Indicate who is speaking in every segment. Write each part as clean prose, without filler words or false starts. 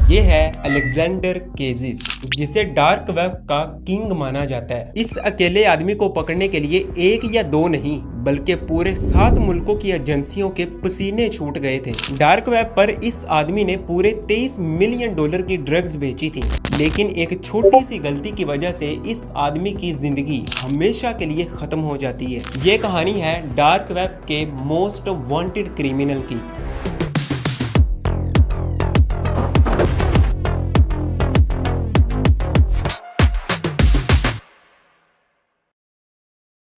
Speaker 1: ये है अलेक्जेंडर केजिस, जिसे डार्क वेब का किंग माना जाता है। इस अकेले आदमी को पकड़ने के लिए एक या दो नहीं बल्कि पूरे 7 मुल्कों की एजेंसियों के पसीने छूट गए थे। डार्क वेब पर इस आदमी ने पूरे 23 मिलियन डॉलर की ड्रग्स बेची थी, लेकिन एक छोटी सी गलती की वजह से इस आदमी की जिंदगी हमेशा के लिए खत्म हो जाती है। ये कहानी है डार्क वेब के मोस्ट वांटेड क्रिमिनल की।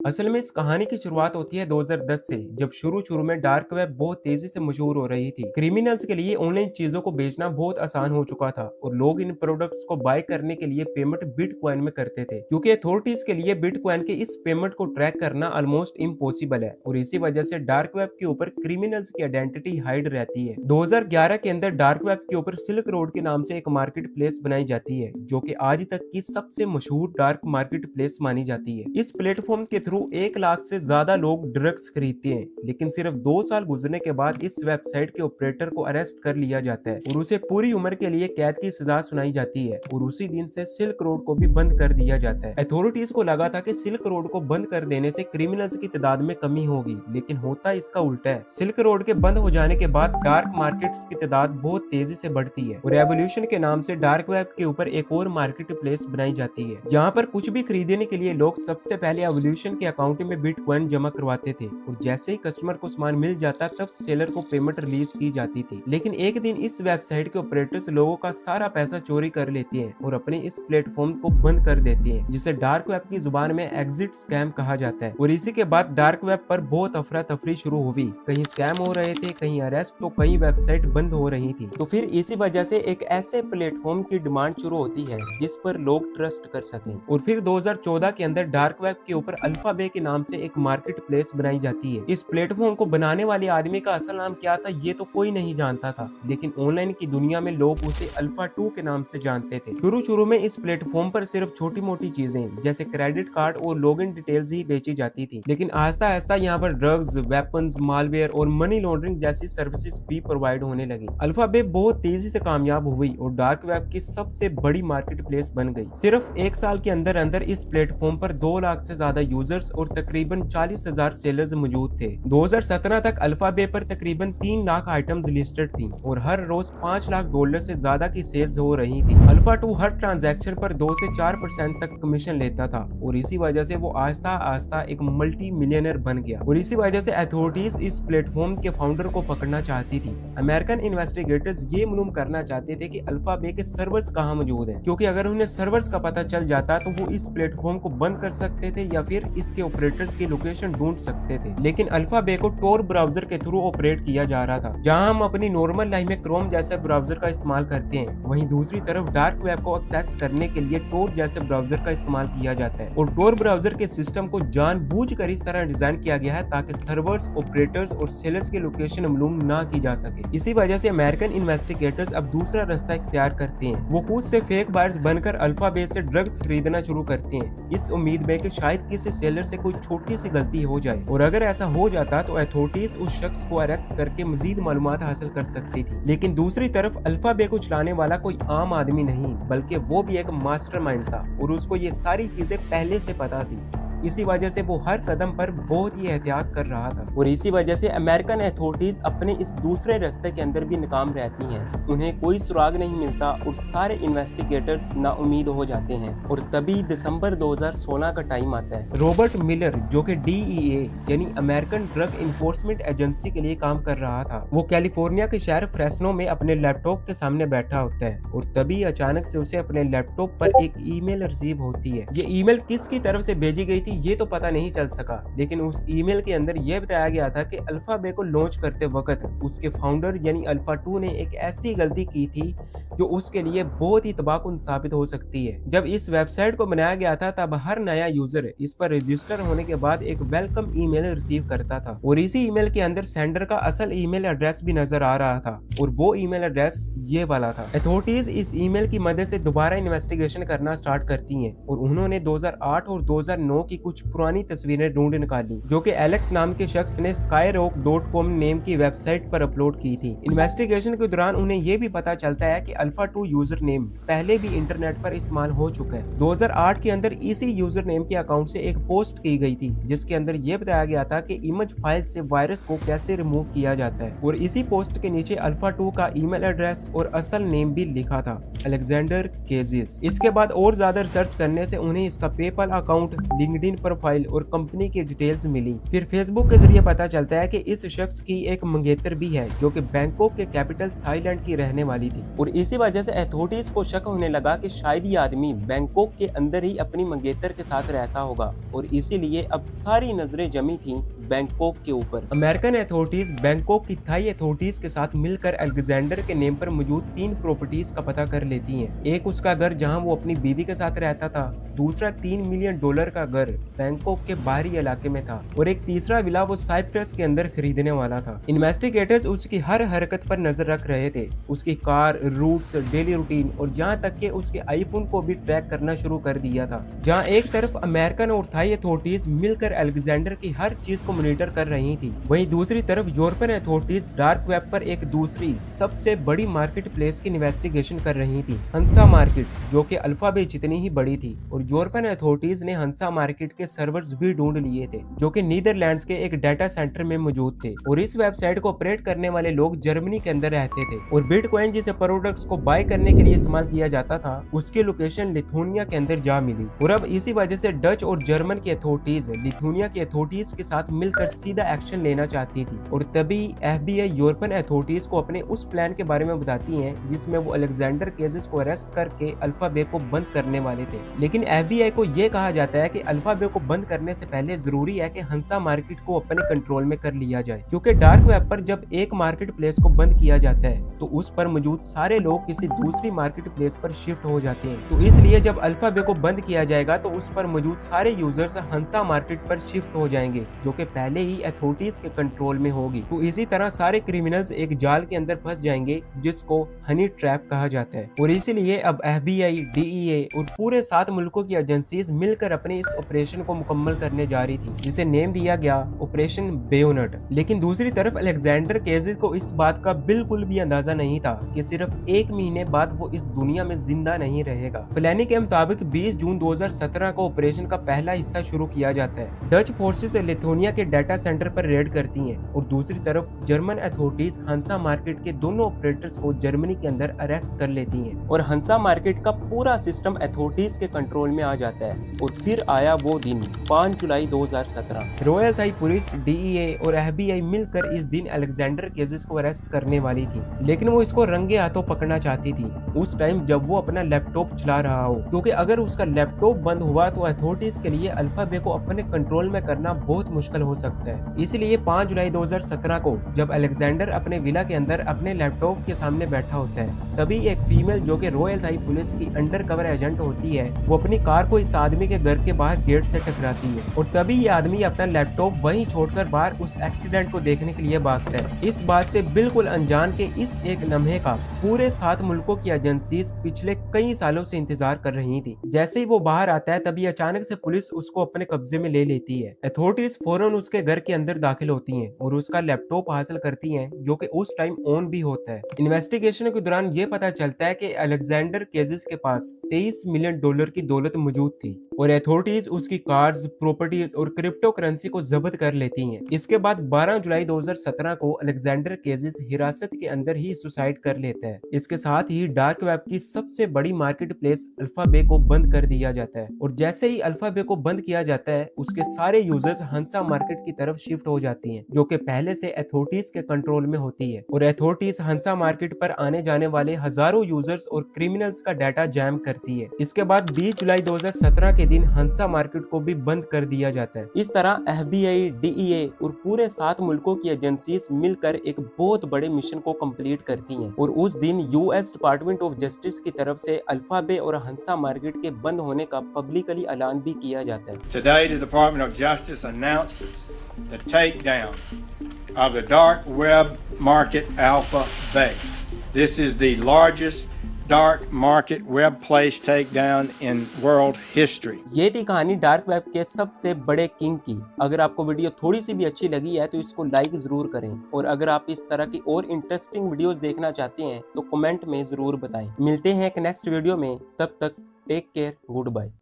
Speaker 1: असल में इस कहानी की शुरुआत होती है 2010 से, जब शुरू में डार्क वेब बहुत तेजी से मशहूर हो रही थी। क्रिमिनल्स के लिए ऑनलाइन चीजों को बेचना बहुत आसान हो चुका था और लोग इन प्रोडक्ट्स को बाय करने के लिए पेमेंट बिटकॉइन में करते थे, क्योंकि अथॉरिटीज के लिए बिटकॉइन के इस पेमेंट को ट्रैक करना ऑलमोस्ट इम्पॉसिबल है और इसी वजह से डार्क वेब के ऊपर क्रिमिनल्स की आइडेंटिटी हाइड रहती है। 2011 के अंदर डार्क वेब के ऊपर सिल्क रोड के नाम से एक मार्केट प्लेस बनाई जाती है, जो कि आज तक की सबसे मशहूर डार्क मार्केट प्लेस मानी जाती है। इस प्लेटफॉर्म के थ्रू 1 लाख से ज्यादा लोग ड्रग्स खरीदते हैं, लेकिन सिर्फ 2 साल गुजरने के बाद इस वेबसाइट के ऑपरेटर को अरेस्ट कर लिया जाता है और उसे पूरी उम्र के लिए कैद की सजा सुनाई जाती है और उसी दिन से सिल्क रोड को भी बंद कर दिया जाता है। अथॉरिटीज को लगा था कि सिल्क रोड को बंद कर देने से क्रिमिनल्स की तादाद में कमी होगी, लेकिन होता इसका उल्टा है। सिल्क रोड के बंद हो जाने के बाद डार्क मार्केट्स की तादाद बहुत तेजी से बढ़ती है और रेवोल्यूशन के नाम से डार्क वेब के ऊपर एक और मार्केट प्लेस बनाई जाती है, जहाँ पर कुछ भी खरीदने के लिए लोग सबसे पहले एवोल्यूशन के अकाउंट में बिटकॉइन जमा करवाते थे और जैसे ही कस्टमर को सामान मिल जाता तब सेलर को पेमेंट रिलीज की जाती थी। लेकिन एक दिन इस वेबसाइट के ऑपरेटर्स लोगों का सारा पैसा चोरी कर लेते हैं और अपने इस प्लेटफॉर्म को बंद कर देते हैं, जिसे डार्क वेब की जुबान में एग्जिट स्कैम कहा जाता है। और इसी के बाद डार्क वेब पर बहुत अफरा तफरी शुरू हुई, कहीं स्कैम हो रहे थे, कहीं अरेस्ट, तो कहीं वेबसाइट बंद हो रही थी। तो फिर इसी वजह से एक ऐसे प्लेटफॉर्म की डिमांड शुरू होती है जिस पर लोग ट्रस्ट कर सकें। और फिर 2014 के अंदर डार्क वेब के ऊपर अल्फाबे के नाम से एक मार्केट प्लेस बनाई जाती है। इस प्लेटफॉर्म को बनाने वाले आदमी का असल नाम क्या था ये तो कोई नहीं जानता था, लेकिन ऑनलाइन की दुनिया में लोग उसे अल्फा 2 के नाम से जानते थे। शुरू में इस प्लेटफॉर्म पर सिर्फ छोटी मोटी चीजें जैसे क्रेडिट कार्ड और लॉगिन डिटेल्स ही बेची जाती थी, लेकिन आहिस्ता आहिस्ता यहाँ पर ड्रग्स, वेपन्स, मालवेयर और मनी लॉन्ड्रिंग जैसी सर्विसेज भी प्रोवाइड होने लगी। अल्फाबे बहुत तेजी से कामयाब हुई और डार्क वेब की सबसे बड़ी मार्केट प्लेस बन गई। सिर्फ 1 साल के अंदर अंदर इस प्लेटफॉर्म पर 2 लाख से ज्यादा यूजर्स और तकरीबन 40,000 सेलर्स मौजूद थे। 2017 तक अल्फाबे पर तकरीबन 3 लाख आइटम्स लिस्टेड थी और हर रोज $5 लाख से ज्यादा की सेल्स हो रही थी। अल्फा 2 हर ट्रांजैक्शन पर 2 से 4% तक कमीशन लेता था और इसी वजह से वो आहिस्ता आहिस्ता एक मल्टी मिलियनर बन गया और इसी वजह से अथॉरिटीज इस प्लेटफॉर्म के फाउंडर को पकड़ना चाहती थी। अमेरिकन इन्वेस्टिगेटर्स ये मालूम करना चाहते थे कि अल्फाबे के सर्वर्स कहाँ मौजूद हैं, क्योंकि अगर उन्हें सर्वर्स का पता चल जाता तो वो इस प्लेटफॉर्म को बंद कर सकते थे या फिर इसके ऑपरेटर्स की लोकेशन ढूंढ सकते थे। लेकिन अल्फाबे को टोर ब्राउजर के थ्रू ऑपरेट किया जा रहा था, जहां हम अपनी नॉर्मल लाइफ में क्रोम जैसे ब्राउजर का इस्तेमाल करते हैं, वहीं दूसरी तरफ डार्क वेब को एक्सेस करने के लिए टोर जैसे ब्राउजर का इस्तेमाल किया जाता है। और टोर ब्राउजर के सिस्टम को जानबूझकर इस तरह डिजाइन किया गया है ताकि सर्वर्स, ऑपरेटर्स और सेलर्स की लोकेशन मालूम ना की जा सके। इसी वजह से अमेरिकन इन्वेस्टिगेटर्स अब दूसरा रास्ता इख्तियार करते हैं, वो खुद से फेक बायर्स बनकर अल्फाबे से ड्रग्स खरीदना शुरू करते हैं, इस उम्मीद में कि शायद किसी सेलर से कोई छोटी सी गलती हो जाए और अगर ऐसा हो जाता तो अथॉरिटीज उस शख्स को अरेस्ट करके मजीद मालूमात हासिल कर सकती थी। लेकिन दूसरी तरफ अल्फाबे को चलाने वाला कोई आम आदमी नहीं, बल्कि वो भी एक मास्टरमाइंड था और उसको ये सारी चीजें पहले से पता थी। इसी वजह से वो हर कदम पर बहुत ही एहतियात कर रहा था और इसी वजह से अमेरिकन अथॉरिटीज अपने इस दूसरे रास्ते के अंदर भी नाकाम रहती हैं। उन्हें कोई सुराग नहीं मिलता और सारे इन्वेस्टिगेटर्स नाउमीद हो जाते हैं। और तभी दिसंबर 2016 का टाइम आता है। रॉबर्ट मिलर, जो कि DEA यानी अमेरिकन ड्रग इन्फोर्समेंट एजेंसी के लिए काम कर रहा था, वो कैलिफोर्निया के शहर फ्रेस्नो में अपने लैपटॉप के सामने बैठा होता है और तभी अचानक से उसे अपने लैपटॉप पर एक ईमेल रिसीव होती है। ये ईमेल किसकी तरफ से भेजी गई ये तो पता नहीं चल सका, लेकिन उस ईमेल के अंदर यह बताया गया था कि अल्फाबे को लॉन्च करते वक्त उसके फाउंडर यानी अल्फा 2 ने एक ऐसी गलती की थी जो उसके लिए बहुत ही तबाहकुन साबित हो सकती है। जब इस वेबसाइट को बनाया गया था तब हर नया यूजर इस पर रजिस्टर होने के बाद एक वेलकम ईमेल रिसीव करता था और इसी ईमेल के अंदर सेंडर का असल ईमेल एड्रेस भी नजर आ रहा था और वो ईमेल एड्रेस ये वाला था। अथॉरिटीज इस ईमेल की मदद से दोबारा इन्वेस्टिगेशन करना स्टार्ट करती हैं और उन्होंने 2008 और 2009 की कुछ पुरानी तस्वीरें ढूंढ निकाली जो कि एलेक्स नाम के शख्स ने skyrock.com नेम की वेबसाइट पर अपलोड की थी। इन्वेस्टिगेशन के दौरान उन्हें यह भी पता चलता है कि अल्फा 2 यूजर नेम पहले भी इंटरनेट पर इस्तेमाल हो चुका है। 2008 के अंदर इसी यूजर नेम के अकाउंट से एक पोस्ट की गई थी जिसके अंदर ये बताया गया था कि इमेज फाइल से वायरस को कैसे रिमूव किया जाता है, और इसी पोस्ट के नीचे अल्फा 2 का ईमेल एड्रेस और असल नेम भी लिखा था, अलेक्जेंडर केजिस। इसके बाद और ज्यादा रिसर्च करने से उन्हें इसका पेपल अकाउंट, लिंक्डइन प्रोफाइल और कंपनी की डिटेल्स मिली। फिर फेसबुक के जरिए पता चलता है कि इस शख्स की एक मंगेतर भी है जो कि बैंकॉक के कैपिटल थाईलैंड की रहने वाली थी, और इसी वजह से अथॉरिटीज को शक होने लगा कि शायद ये आदमी बैंकॉक के अंदर ही अपनी मंगेतर के साथ रहता होगा, और इसीलिए अब सारी नजरें जमी थी बैंकॉक के ऊपर। अमेरिकन अथॉरिटीज बैंकॉक की थाई अथॉरिटीज के साथ मिलकर अलेक्जेंडर के नेम पर मौजूद 3 प्रॉपर्टीज का पता कर लेती हैं। एक उसका घर जहां वो अपनी बीवी के साथ रहता था, दूसरा $3 मिलियन का घर बैंकॉक के बाहरी इलाके में था, और एक तीसरा विला वो साइप्रस के अंदर खरीदने वाला था। इन्वेस्टिगेटर्स उसकी हर हरकत पर नजर रख रहे थे, उसकी कार, रूट्स, डेली रूटीन और यहाँ तक कि उसके आईफोन को भी ट्रैक करना शुरू कर दिया था। जहाँ एक तरफ अमेरिकन और थाई अथॉरिटीज मिलकर अलेक्जेंडर की हर चीज को मॉनिटर कर रही थी, वहीं दूसरी तरफ यूरोपियन अथॉरिटीज डार्क वेब पर एक दूसरी सबसे बड़ी मार्केट प्लेस की इन्वेस्टिगेशन कर रही थी, हंसा मार्केट, जो कि अल्फाबेट जितनी ही बड़ी थी। और यूरोपियन अथॉरिटीज ने हंसा मार्केट के सर्वर्स भी ढूंढ लिए थे जो कि नीदरलैंड्स के एक डाटा सेंटर में मौजूद थे, और इस वेबसाइट को ऑपरेट करने वाले लोग जर्मनी के अंदर रहते थे। और बिटकॉइन जिसे प्रोडक्ट्स को बाय करने के लिए इस्तेमाल किया जाता था, उसकी लोकेशन लिथुनिया के अंदर जा मिली, और अब इसी वजह से डच और जर्मन की अथॉरिटीज लिथुनिया की अथॉरिटीज के साथ मिलकर सीधा एक्शन लेना चाहती थी। और तभी FBI यूरोपियन अथॉरिटीज को अपने उस प्लान के बारे में बताती हैं जिसमें वो अलेक्जेंडर केजिस को अरेस्ट करके अल्फाबे को बंद करने वाले थे। लेकिन FBI को यह कहा जाता है कि अल्फाबे को बंद करने से पहले जरूरी है कि हंसा मार्केट को अपने कंट्रोल में कर लिया जाए, क्योंकि डार्क वेब पर जब एक मार्केट प्लेस को बंद किया जाता है तो उस पर मौजूद सारे लोग किसी दूसरी मार्केट प्लेस पर शिफ्ट हो जाते हैं। तो इसलिए जब अल्फाबे को बंद किया जाएगा तो उस पर मौजूद सारे यूजर्स हंसा मार्केट पर शिफ्ट हो जाएंगे, जो कि पहले ही अथॉरिटीज के कंट्रोल में होगी। तो इसी तरह सारे क्रिमिनल्स एक जाल के अंदर फंस जाएंगे जिसको हनी ट्रैप कहा जाता है। और इसीलिए अब FBI, DEA और पूरे 7 मुल्कों की एजेंसीज मिलकर अपने इस ऑपरेशन को मुकम्मल करने जा रही थी, जिसे नेम दिया गया ऑपरेशन बेयोनेट। लेकिन दूसरी तरफ अलेक्जेंडर केजिस को इस बात का बिल्कुल भी अंदाजा नहीं था कि सिर्फ 1 महीने बाद वो इस दुनिया में जिंदा नहीं रहेगा। प्लानिंग के मुताबिक 20 जून 2017 को ऑपरेशन का पहला हिस्सा शुरू किया जाता है। डच फोर्सेस लिथुनिया के डाटा सेंटर पर रेड करती हैं, और दूसरी तरफ जर्मन अथॉरिटीज हंसा मार्केट के दोनों ऑपरेटर्स को जर्मनी के अंदर अरेस्ट कर लेती हैं, और हंसा मार्केट का पूरा सिस्टम अथॉरिटीज के कंट्रोल में आ जाता है। और फिर आया वो दिन 5 जुलाई 2017। रॉयल थाई पुलिस, DEA और FBI मिलकर इस दिन अलेक्जेंडर केजिस को अरेस्ट करने वाली थी, लेकिन वो इसको रंगे हाथों पकड़ना चाहती थी उस टाइम जब वो अपना लैपटॉप चला रहा हो, क्योंकि अगर उसका लैपटॉप बंद हुआ तो अथॉरिटीज के लिए अल्फाबे को अपने कंट्रोल में करना बहुत मुश्किल हो सकता है। इसलिए 5 जुलाई 2017 को जब अलेक्जेंडर अपने विला के अंदर अपने लैपटॉप के सामने बैठा होता है, तभी एक फीमेल जो कि रॉयल थाई पुलिस की अंडर कवर एजेंट होती है, वो अपनी कार को इस आदमी के घर के बाहर गेट से टकराती है, और तभी ये आदमी अपना लैपटॉप वहीं छोड़कर बाहर उस एक्सीडेंट को देखने के लिए भागता है। इस बात से बिल्कुल अनजान के इस एक लम्हे का पूरे 7 मुल्कों की एजेंसीज पिछले कई सालों से इंतजार कर रही थी। जैसे ही वो बाहर आता है तभी अचानक से पुलिस उसको अपने कब्जे में ले लेती है। अथॉरिटीज फौरन उसके घर के अंदर दाखिल होती हैं और उसका लैपटॉप हासिल करती हैं, जो कि उस टाइम ऑन भी होता है। इन्वेस्टिगेशन के दौरान ये पता चलता है कि अलेक्जेंडर केजिस के पास $23 मिलियन की दौलत मौजूद थी, और अथॉरिटीज उसकी कार्स, प्रॉपर्टीज और क्रिप्टो करेंसी को जब्त कर लेती हैं। इसके बाद 12 जुलाई 2017 को अलेक्जेंडर केजिस हिरासत के अंदर ही सुसाइड कर लेता है। इसके साथ ही डार्क वेब की सबसे बड़ी मार्केट प्लेस अल्फाबे को बंद कर दिया जाता है, और जैसे ही अल्फाबे को बंद किया जाता है उसके सारे यूजर्स हंसा मार्केट की तरफ शिफ्ट हो जाती हैं, जो कि पहले से अथॉरिटीज के कंट्रोल में होती है। और अथॉरिटीज हंसा मार्केट पर आने जाने वाले हजारों यूजर्स और क्रिमिनल्स का डाटा जैम करती है। इसके बाद 20 जुलाई 2017 के दिन हंसा मार्केट को भी बंद कर दिया जाता है। इस तरह FBI, DEA और पूरे 7 मुल्कों की एजेंसीज मिलकर एक बहुत बड़े मिशन को कंप्लीट करती हैं, और उस दिन US डिपार्टमेंट ऑफ जस्टिस की तरफ से अल्फाबे और हंसा मार्केट के बंद होने का पब्लिकली ऐलान भी किया जाता है।
Speaker 2: Today, the Department of Justice announces the takedown of the dark web market Alpha Bay. This is the largest dark market web place takedown in world history.
Speaker 1: ये थी कहानी डार्क वेब के सबसे बड़े किंग की। अगर आपको वीडियो थोड़ी सी भी अच्छी लगी है तो इसको लाइक जरूर करें, और अगर आप इस तरह की और इंटरेस्टिंग वीडियोस देखना चाहते हैं तो कमेंट में जरूर बताएं। मिलते हैं एक नेक्स्ट वीडियो में, तब तक टेक केयर, गुड बाय।